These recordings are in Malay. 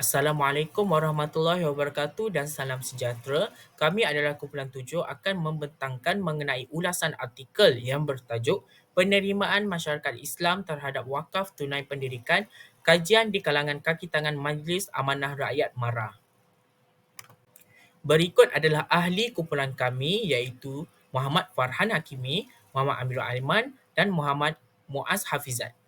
Assalamualaikum warahmatullahi wabarakatuh dan salam sejahtera. Kami adalah kumpulan 7 akan membentangkan mengenai ulasan artikel yang bertajuk Penerimaan Masyarakat Islam terhadap Wakaf Tunai Pendidikan, kajian di kalangan kaki tangan Majlis Amanah Rakyat MARA. Berikut adalah ahli kumpulan kami iaitu Muhammad Farhan Hakimi, Muhammad Amirul Aiman dan Muhammad Muaz Hafizat.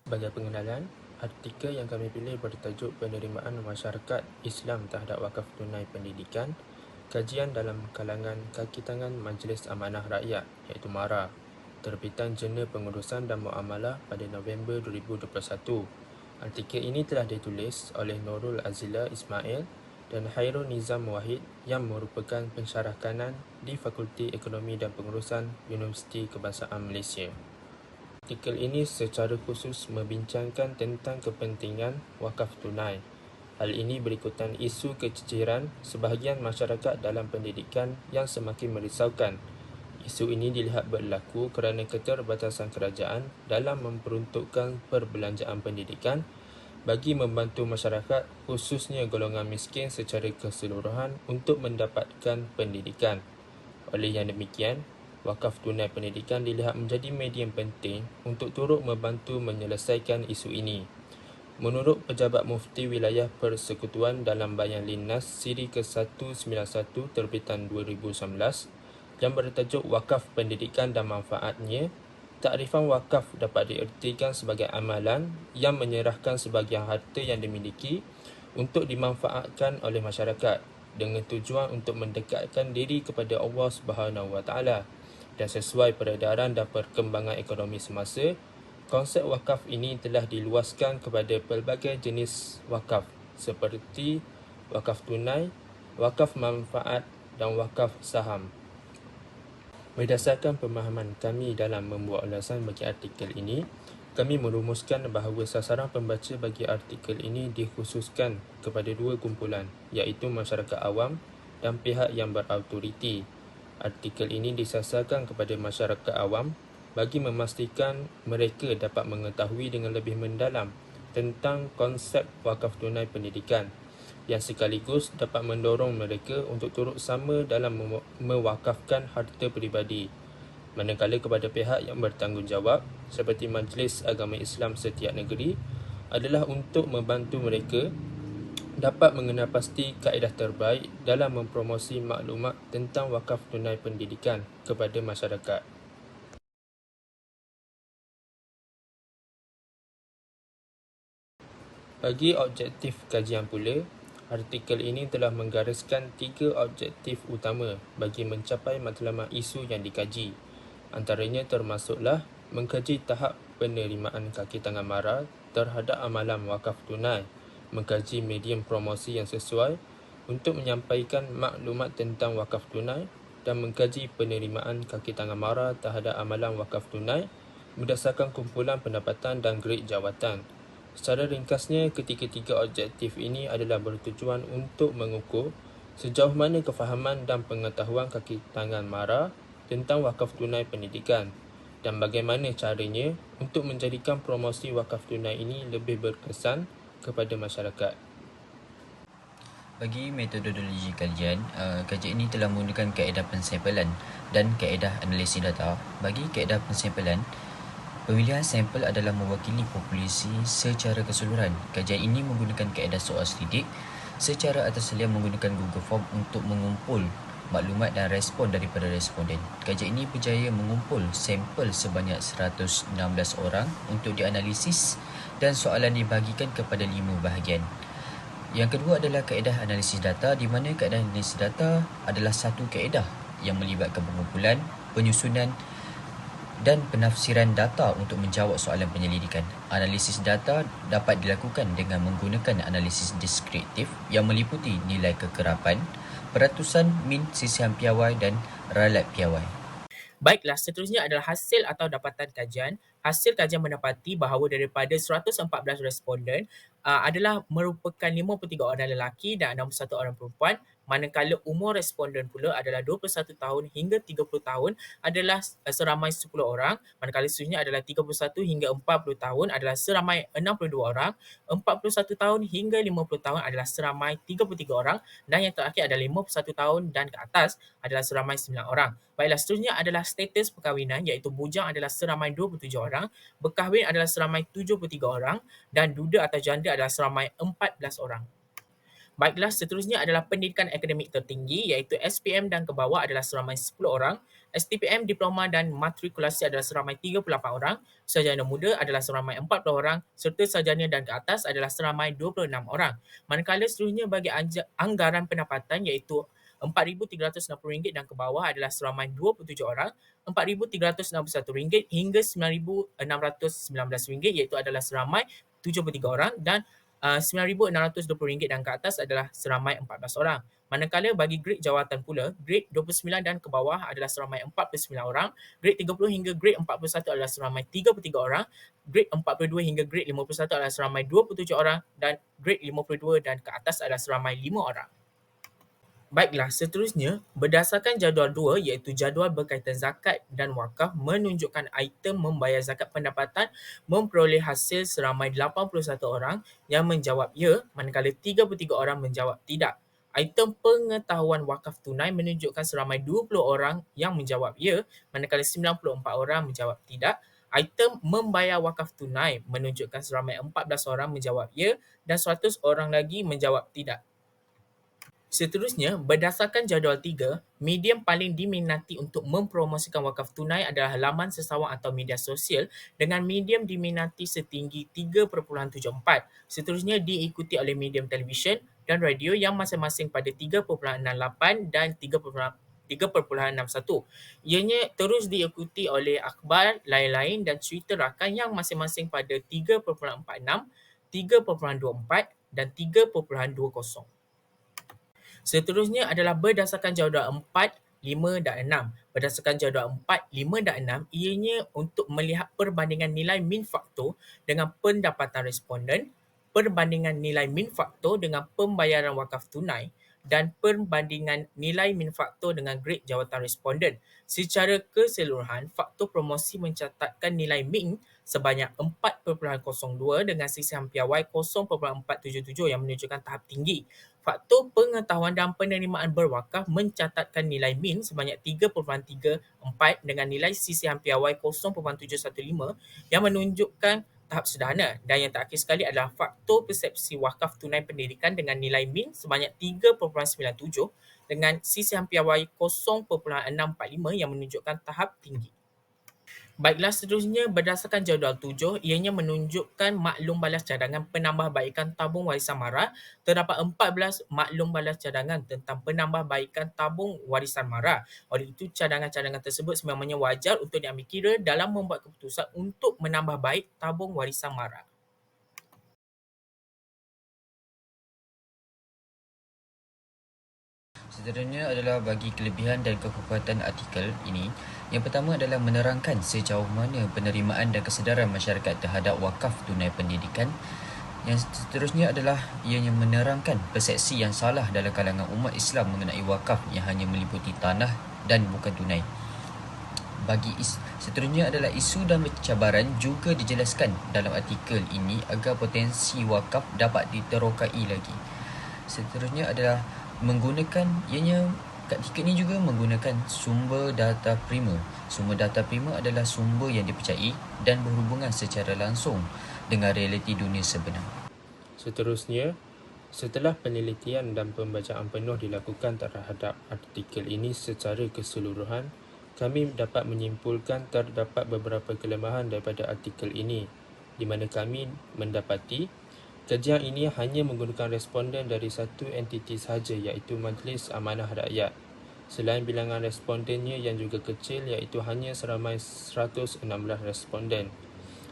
Sebagai pengenalan, artikel yang kami pilih bertajuk Penerimaan Masyarakat Islam terhadap Wakaf Tunai Pendidikan, kajian dalam kalangan kaki tangan Majlis Amanah Rakyat iaitu MARA, terbitan Jurnal Pengurusan dan Muamalah pada November 2021. Artikel ini telah ditulis oleh Nurul Azila Ismail dan Hairul Nizam Wahid yang merupakan pensyarah kanan di Fakulti Ekonomi dan Pengurusan Universiti Kebangsaan Malaysia. Artikel ini secara khusus membincangkan tentang kepentingan wakaf tunai. Hal ini berikutan isu keciciran sebahagian masyarakat dalam pendidikan yang semakin merisaukan. Isu ini dilihat berlaku kerana keterbatasan kerajaan dalam memperuntukkan perbelanjaan pendidikan bagi membantu masyarakat, khususnya golongan miskin secara keseluruhan untuk mendapatkan pendidikan. Oleh yang demikian, wakaf tunai pendidikan dilihat menjadi medium penting untuk turut membantu menyelesaikan isu ini. Menurut Pejabat Mufti Wilayah Persekutuan dalam Bayan Linnas Siri ke-191 terbitan 2019 yang bertajuk Wakaf Pendidikan dan Manfaatnya, takrifan wakaf dapat diertikan sebagai amalan yang menyerahkan sebahagian harta yang dimiliki untuk dimanfaatkan oleh masyarakat dengan tujuan untuk mendekatkan diri kepada Allah Subhanahu Wa Taala dan sesuai peredaran dan perkembangan ekonomi semasa. Konsep wakaf ini telah diluaskan kepada pelbagai jenis wakaf seperti wakaf tunai, wakaf manfaat dan wakaf saham. Berdasarkan pemahaman kami dalam membuat ulasan bagi artikel ini, kami merumuskan bahawa sasaran pembaca bagi artikel ini dikhususkan kepada dua kumpulan, iaitu masyarakat awam dan pihak yang berautoriti. Artikel ini disasarkan kepada masyarakat awam bagi memastikan mereka dapat mengetahui dengan lebih mendalam tentang konsep wakaf tunai pendidikan yang sekaligus dapat mendorong mereka untuk turut sama dalam mewakafkan harta peribadi. Manakala kepada pihak yang bertanggungjawab seperti Majlis Agama Islam setiap negeri adalah untuk membantu mereka dapat mengenal pasti kaedah terbaik dalam mempromosi maklumat tentang wakaf tunai pendidikan kepada masyarakat. Bagi objektif kajian pula, artikel ini telah menggariskan 3 objektif utama bagi mencapai matlamat isu yang dikaji. Antaranya termasuklah mengkaji tahap penerimaan kaki tangan MARA terhadap amalan wakaf tunai, mengkaji medium promosi yang sesuai untuk menyampaikan maklumat tentang wakaf tunai dan mengkaji penerimaan kaki tangan MARA terhadap amalan wakaf tunai berdasarkan kumpulan pendapatan dan grade jawatan. Secara ringkasnya, ketiga-tiga objektif ini adalah bertujuan untuk mengukur sejauh mana kefahaman dan pengetahuan kaki tangan MARA tentang wakaf tunai pendidikan dan bagaimana caranya untuk menjadikan promosi wakaf tunai ini lebih berkesan kepada masyarakat. Bagi metodologi kajian, kajian ini telah menggunakan kaedah pensampelan dan kaedah analisis data. Bagi kaedah pensampelan, pemilihan sampel adalah mewakili populasi secara keseluruhan. Kajian ini menggunakan kaedah soal selidik secara atas talian menggunakan Google Form untuk mengumpul maklumat dan respon daripada responden. Kajian ini berjaya mengumpul sampel sebanyak 116 orang untuk dianalisis dan soalan dibahagikan kepada 5 bahagian. Yang kedua adalah kaedah analisis data, di mana kaedah analisis data adalah satu kaedah yang melibatkan pengumpulan, penyusunan dan penafsiran data untuk menjawab soalan penyelidikan. Analisis data dapat dilakukan dengan menggunakan analisis deskriptif yang meliputi nilai kekerapan, peratusan, min, sisihan piawai dan ralat piawai. Baiklah, seterusnya adalah hasil atau dapatan kajian. hasil kajian mendapati bahawa daripada 114 responden adalah merupakan 53 orang lelaki dan 61 orang perempuan, manakala umur responden pula adalah 21 tahun hingga 30 tahun adalah seramai 10 orang, manakala seterusnya adalah 31 hingga 40 tahun adalah seramai 62 orang, 41 tahun hingga 50 tahun adalah seramai 33 orang, dan yang terakhir adalah 51 tahun dan ke atas adalah seramai 9 orang. Baiklah, seterusnya adalah status perkahwinan, iaitu bujang adalah seramai 27 orang, berkahwin adalah seramai 73 orang, dan duda atau janda adalah seramai 14 orang. Baiklah, seterusnya adalah pendidikan akademik tertinggi, iaitu SPM dan ke bawah adalah seramai 10 orang, STPM, diploma dan matrikulasi adalah seramai 38 orang, sarjana muda adalah seramai 40 orang, serta sarjana dan ke atas adalah seramai 26 orang. Manakala seterusnya bagi anggaran pendapatan, iaitu RM4,360 dan ke bawah adalah seramai 27 orang, RM4,361 hingga RM9,619 iaitu adalah seramai 73 orang, dan RM9,620 dan ke atas adalah seramai 14 orang. Manakala bagi grade jawatan pula, grade 29 dan ke bawah adalah seramai 49 orang, grade 30 hingga grade 41 adalah seramai 33 orang, grade 42 hingga grade 51 adalah seramai 27 orang, dan grade 52 dan ke atas adalah seramai 5 orang. Baiklah, seterusnya, berdasarkan jadual 2 iaitu jadual berkaitan zakat dan wakaf menunjukkan item membayar zakat pendapatan memperoleh hasil seramai 81 orang yang menjawab ya, manakala 33 orang menjawab tidak. Item pengetahuan wakaf tunai menunjukkan seramai 20 orang yang menjawab ya, manakala 94 orang menjawab tidak. Item membayar wakaf tunai menunjukkan seramai 14 orang menjawab ya dan 100 orang lagi menjawab tidak. Seterusnya, berdasarkan jadual 3, medium paling diminati untuk mempromosikan wakaf tunai adalah laman sesawang atau media sosial dengan medium diminati setinggi 3.74. Seterusnya diikuti oleh medium televisyen dan radio yang masing-masing pada 3.68 dan 3.61. Ianya terus diikuti oleh akhbar lain-lain dan Twitter rakan yang masing-masing pada 3.46, 3.24 dan 3.20. Seterusnya adalah berdasarkan jadual 4, 5 dan 6. Berdasarkan jadual 4, 5 dan 6, ianya untuk melihat perbandingan nilai min faktor dengan pendapatan responden, perbandingan nilai min faktor dengan pembayaran wakaf tunai, dan perbandingan nilai min faktor dengan grade jawatan responden. Secara keseluruhan, faktor promosi mencatatkan nilai min sebanyak 4.02 dengan sisihan piawai 0.477 yang menunjukkan tahap tinggi. Faktor pengetahuan dan penerimaan berwakaf mencatatkan nilai min sebanyak 3.34 dengan nilai sisihan piawai 0.715 yang menunjukkan tahap sederhana. Dan yang terakhir sekali adalah faktor persepsi wakaf tunai pendidikan dengan nilai min sebanyak 3.97 dengan sisihan piawai 0.645 yang menunjukkan tahap tinggi. Baiklah, seterusnya berdasarkan jadual 7, ianya menunjukkan maklum balas cadangan penambahbaikan tabung warisan mara. Terdapat 14 maklum balas cadangan tentang penambahbaikan tabung warisan mara. Oleh itu, cadangan-cadangan tersebut sememangnya wajar untuk diambil kira dalam membuat keputusan untuk menambah baik tabung warisan mara. Seterusnya adalah bagi kelebihan dan kekuatan artikel ini. Yang pertama adalah menerangkan sejauh mana penerimaan dan kesedaran masyarakat terhadap wakaf tunai pendidikan. Yang seterusnya adalah ianya menerangkan persepsi yang salah dalam kalangan umat Islam mengenai wakaf yang hanya meliputi tanah dan bukan tunai. Seterusnya adalah isu dan cabaran juga dijelaskan dalam artikel ini agar potensi wakaf dapat diterokai lagi. Seterusnya adalah artikel ini juga menggunakan sumber data prima. Sumber data prima adalah sumber yang dipercayai dan berhubungan secara langsung dengan realiti dunia sebenar. Seterusnya, setelah penelitian dan pembacaan penuh dilakukan terhadap artikel ini secara keseluruhan, kami dapat menyimpulkan terdapat beberapa kelemahan daripada artikel ini, di mana kami mendapati kajian ini hanya menggunakan responden dari satu entiti sahaja, iaitu Majlis Amanah Rakyat. Selain bilangan respondennya yang juga kecil, iaitu hanya seramai 116 responden.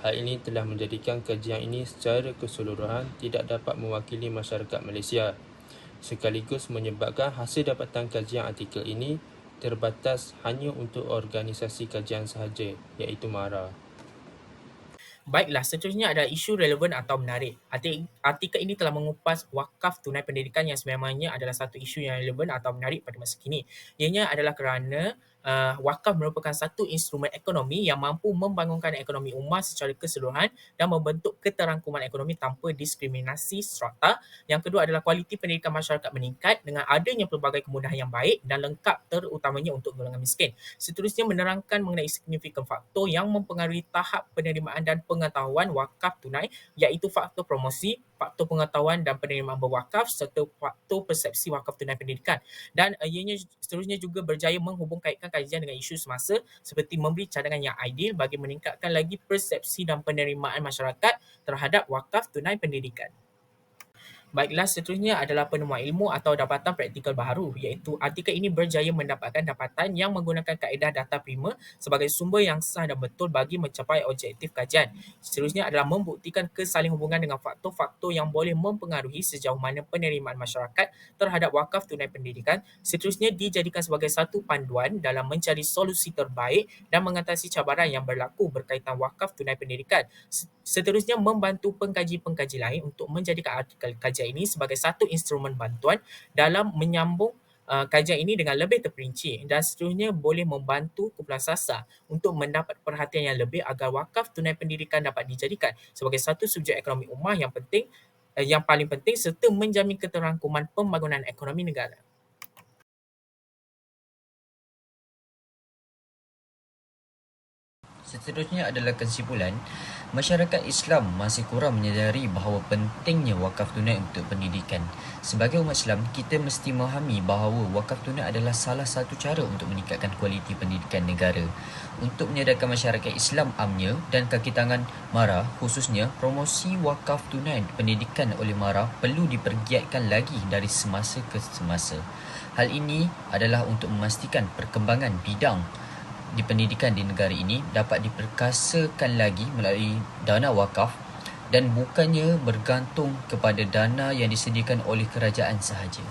Hal ini telah menjadikan kajian ini secara keseluruhan tidak dapat mewakili masyarakat Malaysia, sekaligus menyebabkan hasil dapatan kajian artikel ini terbatas hanya untuk organisasi kajian sahaja, iaitu MARA. Baiklah, seterusnya adalah isu relevan atau menarik. Artikel ini telah mengupas wakaf tunai pendidikan yang sebenarnya adalah satu isu yang relevan atau menarik pada masa kini. Ianya adalah kerana wakaf merupakan satu instrumen ekonomi yang mampu membangunkan ekonomi ummah secara keseluruhan dan membentuk keterangkuman ekonomi tanpa diskriminasi strata. Yang kedua adalah kualiti pendidikan masyarakat meningkat dengan adanya pelbagai kemudahan yang baik dan lengkap terutamanya untuk golongan miskin. Seterusnya menerangkan mengenai signifikan faktor yang mempengaruhi tahap penerimaan dan pengetahuan wakaf tunai, iaitu faktor promosi, faktor pengetahuan dan penerimaan berwakaf serta faktor persepsi wakaf tunai pendidikan. Dan ianya seterusnya juga berjaya menghubung kaitkan kajian dengan isu semasa seperti memberi cadangan yang ideal bagi meningkatkan lagi persepsi dan penerimaan masyarakat terhadap wakaf tunai pendidikan. Baiklah, seterusnya adalah penemuan ilmu atau dapatan praktikal baharu, iaitu artikel ini berjaya mendapatkan dapatan yang menggunakan kaedah data prima sebagai sumber yang sah dan betul bagi mencapai objektif kajian. Seterusnya adalah membuktikan kesalinghubungan dengan faktor-faktor yang boleh mempengaruhi sejauh mana penerimaan masyarakat terhadap wakaf tunai pendidikan. Seterusnya dijadikan sebagai satu panduan dalam mencari solusi terbaik dan mengatasi cabaran yang berlaku berkaitan wakaf tunai pendidikan. Seterusnya membantu pengkaji-pengkaji lain untuk menjadikan artikel kajian ini sebagai satu instrumen bantuan dalam menyambung kajian ini dengan lebih terperinci, dan seterusnya boleh membantu kumpulan SASA untuk mendapat perhatian yang lebih agar wakaf tunai pendidikan dapat dijadikan sebagai satu subjek ekonomi ummah yang paling penting serta menjamin keterangkuman pembangunan ekonomi negara. Seterusnya adalah kesimpulan, masyarakat Islam masih kurang menyedari bahawa pentingnya wakaf tunai untuk pendidikan. Sebagai umat Islam, kita mesti memahami bahawa wakaf tunai adalah salah satu cara untuk meningkatkan kualiti pendidikan negara. Untuk menyadarkan masyarakat Islam amnya dan kaki tangan MARA, khususnya promosi wakaf tunai pendidikan oleh MARA perlu dipergiatkan lagi dari semasa ke semasa. Hal ini adalah untuk memastikan perkembangan bidang di pendidikan di negara ini dapat diperkasakan lagi melalui dana wakaf dan bukannya bergantung kepada dana yang disediakan oleh kerajaan sahaja.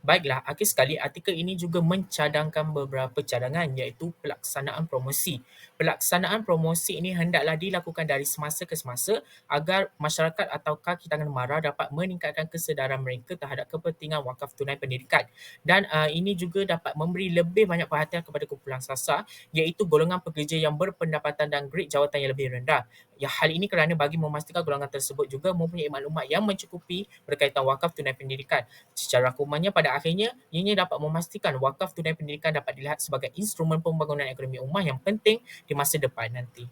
Baiklah, akhir sekali artikel ini juga mencadangkan beberapa cadangan, iaitu pelaksanaan promosi. Pelaksanaan promosi ini hendaklah dilakukan dari semasa ke semasa agar masyarakat atau kaki tangan MARA dapat meningkatkan kesedaran mereka terhadap kepentingan wakaf tunai pendidikan. Dan ini juga dapat memberi lebih banyak perhatian kepada kumpulan SASA, iaitu golongan pekerja yang berpendapatan dan grade jawatan yang lebih rendah. Ya, hal ini kerana bagi memastikan golongan tersebut juga mempunyai maklumat yang mencukupi berkaitan wakaf tunai pendidikan. Secara rangkumannya, pada akhirnya, ianya dapat memastikan wakaf tunai pendidikan dapat dilihat sebagai instrumen pembangunan ekonomi ummah yang penting di masa depan nanti.